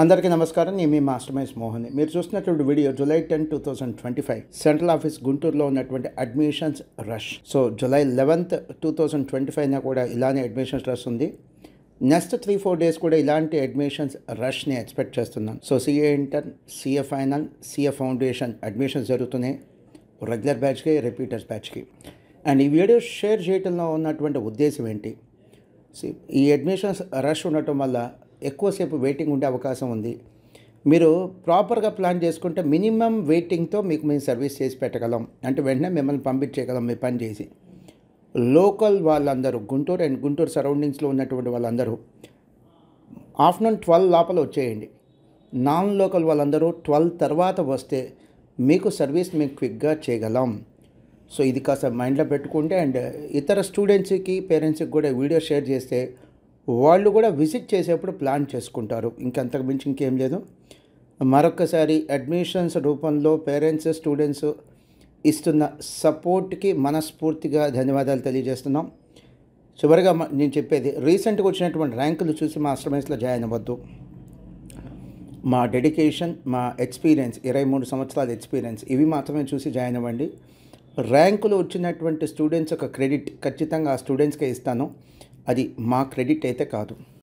అందరికీ నమస్కారం. నేను మీ మాస్టర్ మైండ్స్ మోహన్. మీరు చూస్తున్నటువంటి వీడియో జూలై 10, 2025 సెంట్రల్ ఆఫీస్ గుంటూరులో ఉన్నటువంటి అడ్మిషన్స్ రష్. సో జూలై 11, 2025 కూడా ఇలానే అడ్మిషన్స్ రష్ ఉంది. నెక్స్ట్ 3-4 డేస్ కూడా ఇలాంటి అడ్మిషన్స్ రష్ని ఎక్స్పెక్ట్ చేస్తున్నాను. So CA intern, CA final, CA foundation admissions జరుగుతున్నాయి, రెగ్యులర్ బ్యాచ్కి, రిపీటర్స్ బ్యాచ్కి. అండ్ ఈ వీడియో షేర్ చేయడంలో ఉన్నటువంటి ఉద్దేశం ఏంటి? ఈ అడ్మిషన్స్ రష్ ఉండటం వల్ల ఎక్కువసేపు వెయిటింగ్ ఉండే అవకాశం ఉంది. మీరు ప్రాపర్గా ప్లాన్ చేసుకుంటే మినిమం వెయిటింగ్తో మీకు మేము సర్వీస్ చేసి పెట్టగలం, అంటే వెంటనే మిమ్మల్ని పంపించేయగలం మీ పని చేసి. లోకల్ వాళ్ళందరూ గుంటూరు అండ్ గుంటూరు సరౌండింగ్స్లో ఉన్నటువంటి వాళ్ళందరూ ఆఫ్టర్నూన్ 12 లోపల వచ్చేయండి. నాన్ లోకల్ వాళ్ళందరూ 12 తర్వాత వస్తే మీకు సర్వీస్ మేము క్విక్గా చేయగలం. సో ఇది కాస్త మైండ్లో పెట్టుకుంటే, అండ్ ఇతర స్టూడెంట్స్కి, పేరెంట్స్కి కూడా వీడియో షేర్ చేస్తే వాళ్ళు కూడా విజిట్ చేసేప్పుడు ప్లాన్ చేసుకుంటారు. ఇంకంతకు మించి ఇంకేం లేదు. మరొకసారి అడ్మిషన్స్ రూపంలో పేరెంట్స్, స్టూడెంట్స్ ఇస్తున్న సపోర్ట్కి మనస్ఫూర్తిగా ధన్యవాదాలు తెలియజేస్తున్నాం. చివరిగా నేను చెప్పేది, రీసెంట్గా వచ్చినటువంటి ర్యాంకులు చూసి మా మాస్టర్ మైండ్స్లో జాయిన్ అవ్వద్దు. మా డెడికేషన్, మా ఎక్స్పీరియన్స్, 23 సంవత్సరాల ఎక్స్పీరియన్స్, ఇవి మాత్రమే చూసి జాయిన్ అవ్వండి. ర్యాంకులు వచ్చినటువంటి స్టూడెంట్స్ ఒక క్రెడిట్ ఖచ్చితంగా ఆ స్టూడెంట్స్కే ఇస్తాను. అది మా క్రెడిట్ అయితే కాదు.